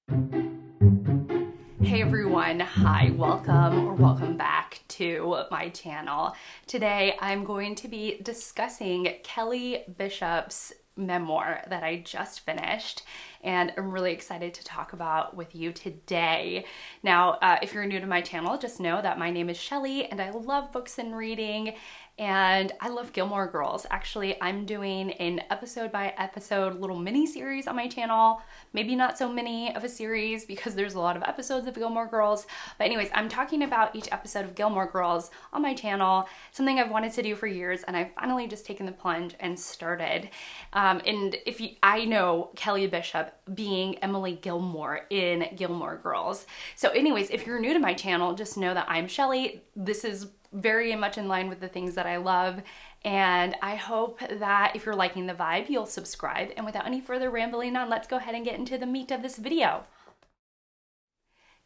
Hey everyone, hi, welcome back to my channel. Today I'm going to be discussing Kelly Bishop's memoir that I just finished, and I'm really excited to talk about with you today. Now, if you're new to my channel, just know that my name is Shelly and I love books and reading, and I love Gilmore Girls. Actually, I'm doing an episode by episode little mini series on my channel. Maybe not so mini of a series because there's a lot of episodes of Gilmore Girls. But anyways, I'm talking about each episode of Gilmore Girls on my channel, something I've wanted to do for years, and I've finally just taken the plunge and started. And I know Kelly Bishop being Emily Gilmore in Gilmore Girls. So anyways, if you're new to my channel, just know that I'm Shelly. This is very much in line with the things that I love, and I hope that if you're liking the vibe, you'll subscribe. And without any further rambling on, let's go ahead and get into the meat of this video.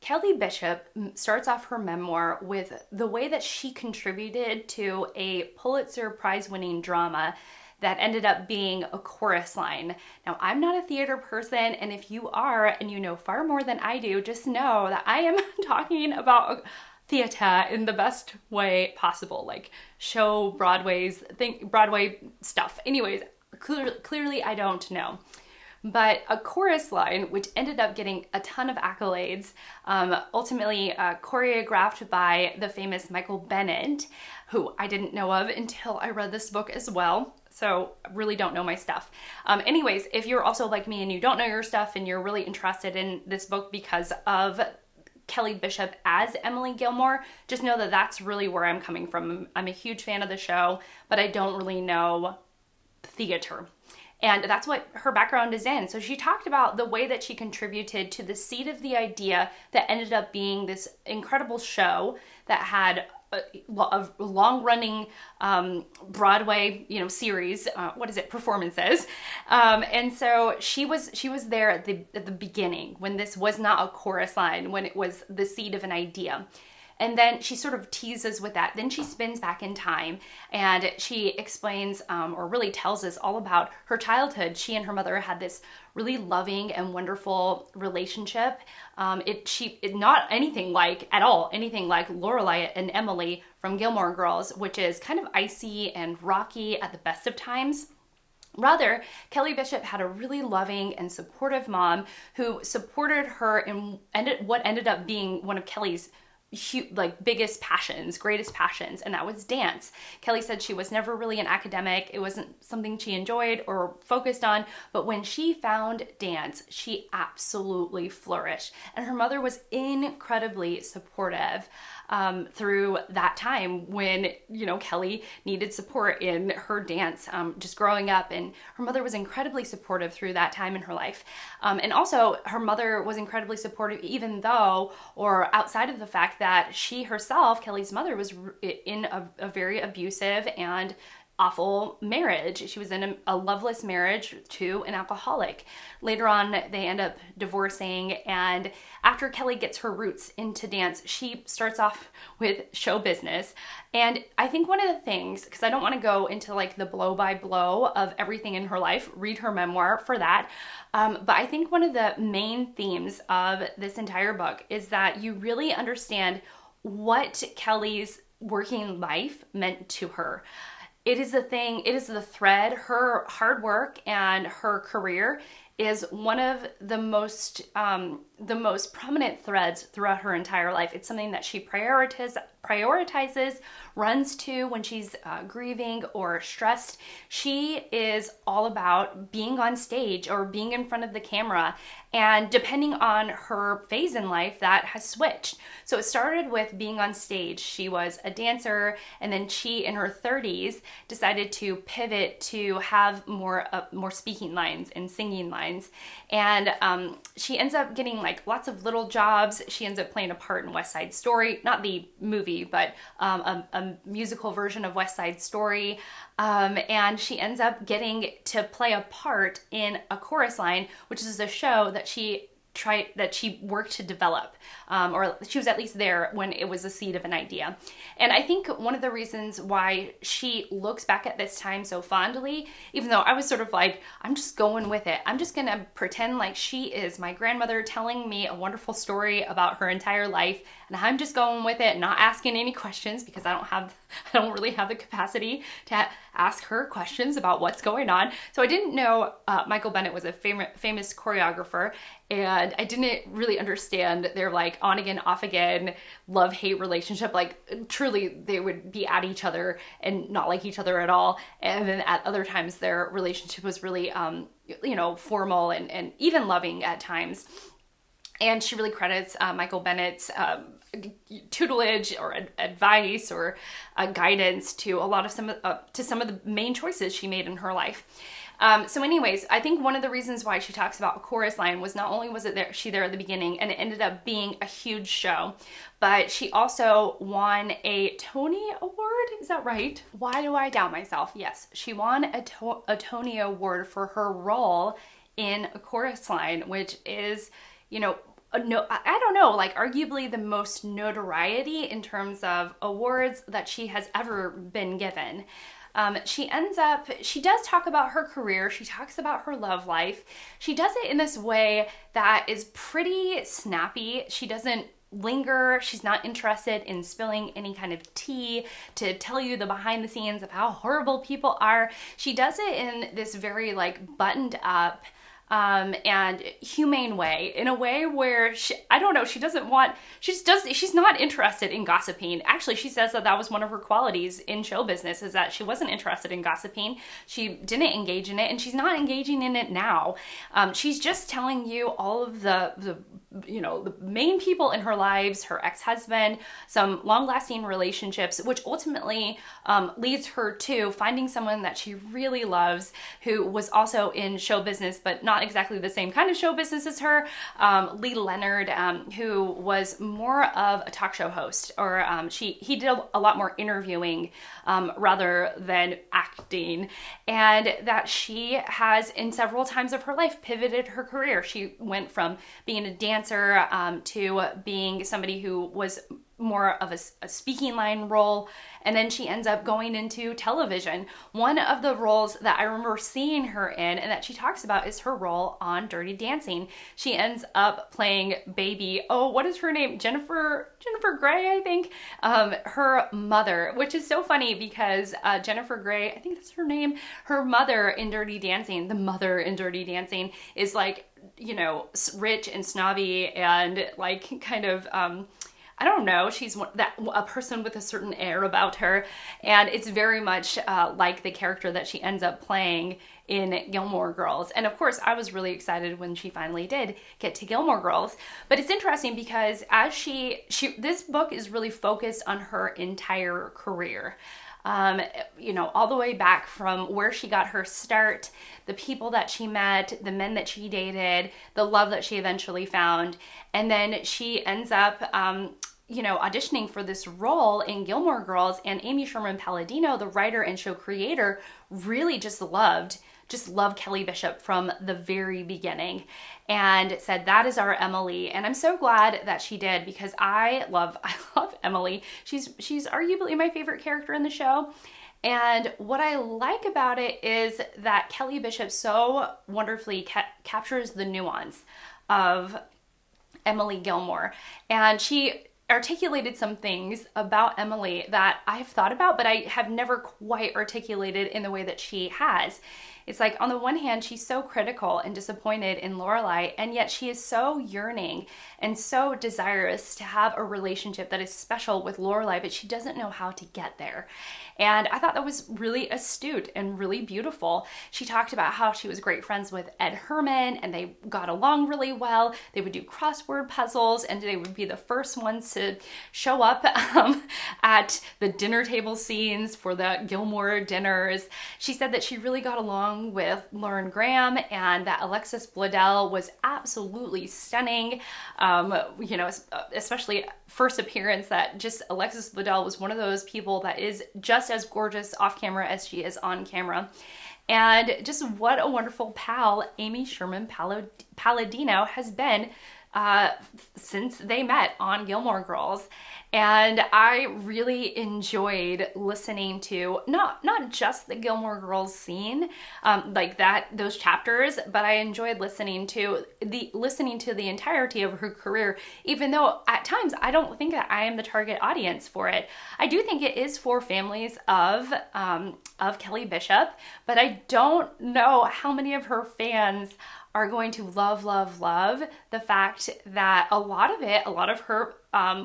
Kelly Bishop starts off her memoir with the way that she contributed to a Pulitzer Prize-winning drama that ended up being a chorus line. Now, I'm not a theater person, and if you are and you know far more than I do, just know that I am talking about theater in the best way possible, like Broadway stuff. Anyways, clearly I don't know. But a chorus line, which ended up getting a ton of accolades, ultimately choreographed by the famous Michael Bennett, who I didn't know of until I read this book as well. So I really don't know my stuff. Anyways, if you're also like me and you don't know your stuff and you're really interested in this book because of Kelly Bishop as Emily Gilmore, just know that that's really where I'm coming from. I'm a huge fan of the show, but I don't really know theater. And that's what her background is in. So she talked about the way that she contributed to the seed of the idea that ended up being this incredible show that had a long-running Broadway, series. Performances. And so she was there at the beginning when this was not a chorus line, when it was the seed of an idea. And then she sort of teases with that. Then she spins back in time and she explains or really tells us all about her childhood. She and her mother had this really loving and wonderful relationship. Not anything like Lorelai and Emily from Gilmore Girls, which is kind of icy and rocky at the best of times. Rather, Kelly Bishop had a really loving and supportive mom who supported her in what ended up being one of Kelly's biggest passions, greatest passions, and that was dance. Kelly said she was never really an academic. It wasn't something she enjoyed or focused on, but when she found dance, she absolutely flourished. And her mother was incredibly supportive through that time when, Kelly needed support in her dance, just growing up, and her mother was incredibly supportive through that time in her life. And also her mother was incredibly supportive even though, or outside of the fact that she herself, Kelly's mother, was in a very abusive and awful marriage. She was in a loveless marriage to an alcoholic. Later on, they end up divorcing, and after Kelly gets her roots into dance, she starts off with show business. And I think one of the things, because I don't want to go into the blow by blow of everything in her life, read her memoir for that, but I think one of the main themes of this entire book is that you really understand what Kelly's working life meant to her. It is the thread. Her hard work and her career is one of the most prominent threads throughout her entire life. It's something that she prioritizes, runs to when she's grieving or stressed. She is all about being on stage or being in front of the camera, and depending on her phase in life, that has switched. So it started with being on stage. She was a dancer, and then she, in her 30s, decided to pivot to have more speaking lines and singing lines. And she ends up getting lots of little jobs. She ends up playing a part in West Side Story, not the movie, but a musical version of West Side Story. And she ends up getting to play a part in A Chorus Line, which is a show that she she worked to develop, or she was at least there when it was a seed of an idea. And I think one of the reasons why she looks back at this time so fondly, even though I was sort of like, I'm just going with it. I'm just gonna pretend like she is my grandmother telling me a wonderful story about her entire life, and I'm just going with it, not asking any questions, because I don't really have the capacity to ask her questions about what's going on. So I didn't know Michael Bennett was a famous choreographer, and I didn't really understand their like on again, off again, love-hate relationship. Like truly they would be at each other and not like each other at all. And then at other times their relationship was really, formal and even loving at times. And she really credits Michael Bennett's tutelage or advice or guidance to some of the main choices she made in her life. So anyways, I think one of the reasons why she talks about a chorus line was not only was she there at the beginning and it ended up being a huge show, but she also won a Tony Award. Is that right? Why do I doubt myself? Yes, she won a Tony Award for her role in a chorus line, which is, no, I don't know, like arguably the most notoriety in terms of awards that she has ever been given. She does talk about her career. She talks about her love life. She does it in this way that is pretty snappy. She doesn't linger. She's not interested in spilling any kind of tea to tell you the behind the scenes of how horrible people are. She does it in this very like buttoned up, and humane way, in a way where she's not interested in gossiping. Actually, she says that was one of her qualities in show business, is that she wasn't interested in gossiping. She didn't engage in it, and she's not engaging in it now. She's just telling you all of the main people in her lives, her ex-husband, some long-lasting relationships, which ultimately leads her to finding someone that she really loves, who was also in show business, but not exactly the same kind of show business as her, Lee Leonard, who was more of a talk show host, or he did a lot more interviewing rather than acting, and that she has in several times of her life pivoted her career. She went from being a dancer to being somebody who was more of a speaking line role, and then she ends up going into television. One of the roles that I remember seeing her in and that she talks about is her role on Dirty Dancing. She ends up playing baby, what is her name? Jennifer Grey, I think, her mother, which is so funny because Jennifer Grey, I think that's her name, her mother in Dirty Dancing, the mother in Dirty Dancing is like, rich and snobby and like kind of, I don't know, she's a person with a certain air about her, and it's very much like the character that she ends up playing in Gilmore Girls. And of course, I was really excited when she finally did get to Gilmore Girls. But it's interesting because as this book is really focused on her entire career. All the way back from where she got her start, the people that she met, the men that she dated, the love that she eventually found. And then she ends up, auditioning for this role in Gilmore Girls, and Amy Sherman Palladino, the writer and show creator, really just loved Kelly Bishop from the very beginning and said, that is our Emily. And I'm so glad that she did, because I love Emily. She's arguably my favorite character in the show. And what I like about it is that Kelly Bishop so wonderfully captures the nuance of Emily Gilmore. And she articulated some things about Emily that I've thought about, but I have never quite articulated in the way that she has. It's like, on the one hand, she's so critical and disappointed in Lorelai, and yet she is so yearning and so desirous to have a relationship that is special with Lorelai, but she doesn't know how to get there. And I thought that was really astute and really beautiful. She talked about how she was great friends with Ed Herman, and they got along really well. They would do crossword puzzles, and they would be the first ones to show up at the dinner table scenes for the Gilmore dinners. She said that she really got along with Lauren Graham, and that Alexis Bledel was absolutely stunning. Especially first appearance, that just Alexis Bledel was one of those people that is just as gorgeous off camera as she is on camera. And just what a wonderful pal Amy Sherman Palladino has been since they met on Gilmore Girls. And I really enjoyed listening to not just the Gilmore Girls scene, like those chapters, but I enjoyed listening to the entirety of her career, even though at times I don't think that I am the target audience for it. I do think it is for families of Kelly Bishop, but I don't know how many of her fans are going to love the fact that a lot of her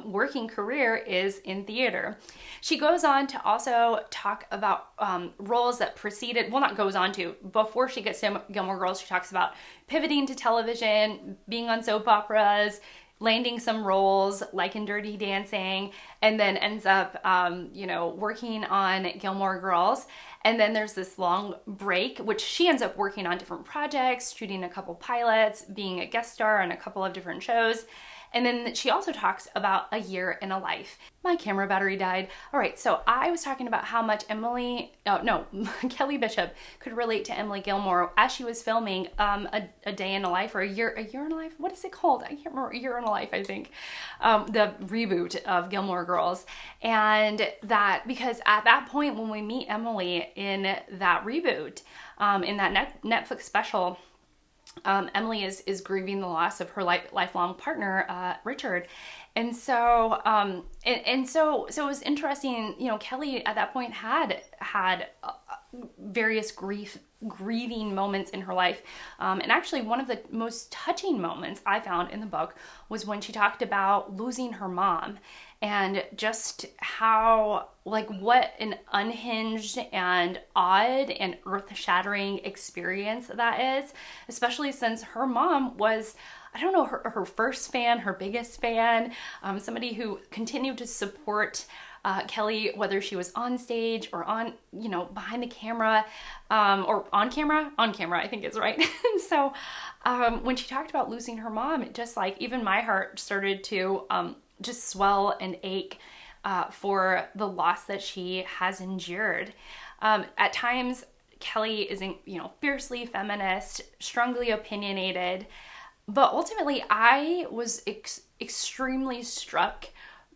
working career is in theater. She goes on to also talk about roles that preceded, well, not goes on to, before she gets to Gilmore Girls, she talks about pivoting to television, being on soap operas, landing some roles like in Dirty Dancing, and then ends up, working on Gilmore Girls. And then there's this long break, which she ends up working on different projects, shooting a couple pilots, being a guest star on a couple of different shows. And then she also talks about a year in a life. My camera battery died. All right, so I was talking about how much Kelly Bishop could relate to Emily Gilmore as she was filming a day in a life, or a year in a life. What is it called? I can't remember. A Year in a Life, I think. The reboot of Gilmore Girls. And that, because at that point when we meet Emily in that reboot, in that Netflix special, Emily is grieving the loss of her lifelong partner, Richard. And so, so it was interesting, Kelly at that point had various grieving moments in her life. And actually one of the most touching moments I found in the book was when she talked about losing her mom, and just how, what an unhinged and odd and earth-shattering experience that is, especially since her mom was, I don't know, her first fan, her biggest fan, somebody who continued to support Kelly, whether she was on stage or on, behind the camera, or on camera, I think is right. And so when she talked about losing her mom, it just even my heart started to just swell and ache for the loss that she has endured. At times, Kelly is, fiercely feminist, strongly opinionated, but ultimately I was extremely struck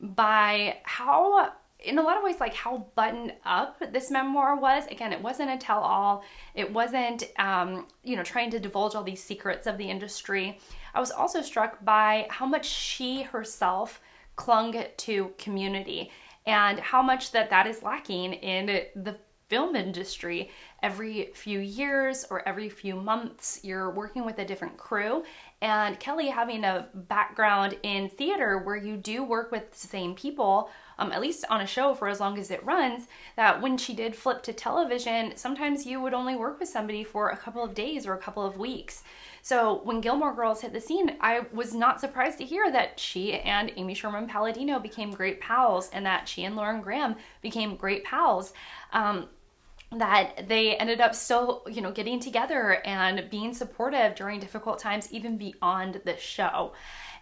by how, in a lot of ways, how buttoned up this memoir was. Again, it wasn't a tell-all. It wasn't, trying to divulge all these secrets of the industry. I was also struck by how much she herself clung to community, and how much that is lacking in the film industry. Every few years or every few months, you're working with a different crew. And Kelly, having a background in theater where you do work with the same people, at least on a show for as long as it runs, that when she did flip to television, sometimes you would only work with somebody for a couple of days or a couple of weeks. So when Gilmore Girls hit the scene, I was not surprised to hear that she and Amy Sherman Palladino became great pals, and that she and Lauren Graham became great pals. That they ended up still, getting together and being supportive during difficult times, even beyond the show.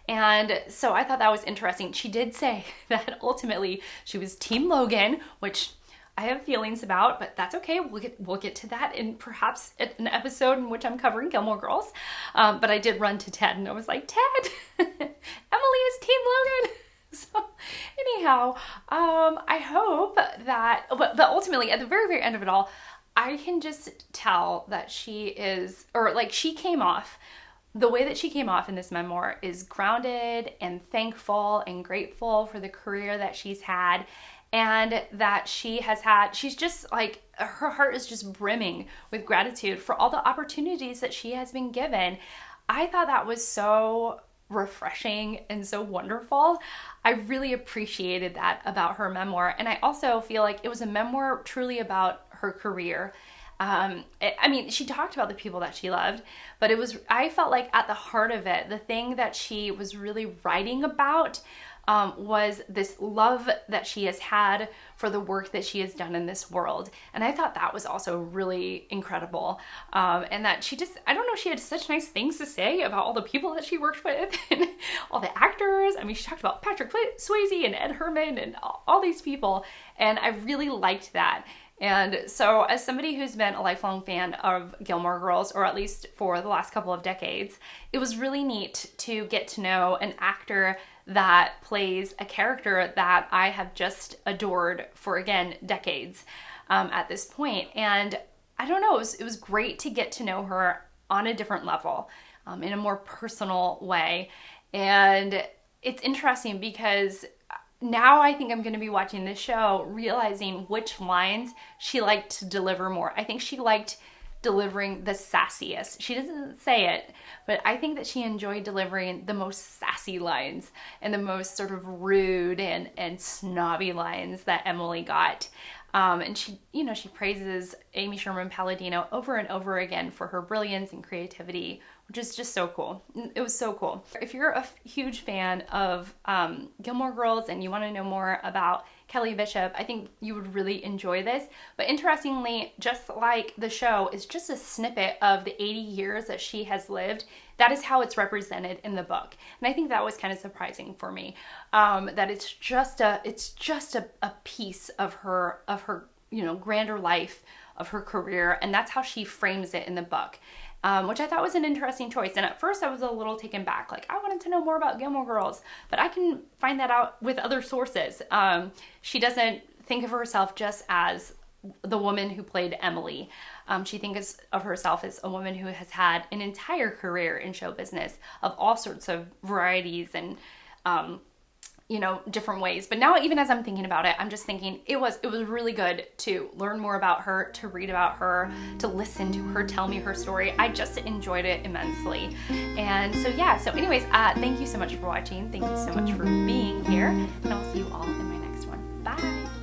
And so I thought that was interesting. She did say that ultimately she was Team Logan, which I have feelings about, but that's okay. We'll get to that in perhaps an episode in which I'm covering Gilmore Girls. But I did run to Ted and I was like, Ted, Emily is Team Logan. So anyhow, I hope that, but ultimately at the very, very end of it all, I can just tell that she is, she came off, the way that she came off in this memoir is grounded and thankful and grateful for the career that she's had, and that she's just her heart is just brimming with gratitude for all the opportunities that she has been given. I thought that was so refreshing and so wonderful. I really appreciated that about her memoir. And I also feel like it was a memoir truly about her career. She talked about the people that she loved, but I felt like at the heart of it, the thing that she was really writing about was this love that she has had for the work that she has done in this world. And I thought that was also really incredible. And that she had such nice things to say about all the people that she worked with and all the actors. She talked about Patrick Swayze and Ed Herman and all these people. And I really liked that. And so, as somebody who's been a lifelong fan of Gilmore Girls, or at least for the last couple of decades, it was really neat to get to know an actor that plays a character that I have just adored for, again, decades at this point. And I don't know, it was great to get to know her on a different level, in a more personal way. And it's interesting because now I think I'm going to be watching this show realizing which lines she liked to deliver more. I think she liked delivering the sassiest. She doesn't say it, but I think that she enjoyed delivering the most sassy lines and the most sort of rude and snobby lines that Emily got. And she, you know, she praises Amy Sherman Palladino over and over again for her brilliance and creativity, which is just so cool. It was so cool. If you're a huge fan of Gilmore Girls and you want to know more about Kelly Bishop, I think you would really enjoy this. But interestingly, just like the show is just a snippet of the 80 years that she has lived, that is how it's represented in the book. And I think that was kind of surprising for me, that it's just a piece of her, you know, grander life, of her career, and that's how she frames it in the book. Which I thought was an interesting choice. And at first I was a little taken back. Like, I wanted to know more about Gilmore Girls, but I can find that out with other sources. She doesn't think of herself just as the woman who played Emily. She thinks of herself as a woman who has had an entire career in show business of all sorts of varieties and, you know, different ways. But now, even as I'm thinking about it, I'm just thinking it was really good to learn more about her, to read about her, to listen to her tell me her story. I just enjoyed it immensely. And so yeah, so anyways, thank you so much for watching. Thank you so much for being here, and I'll see you all in my next one. Bye.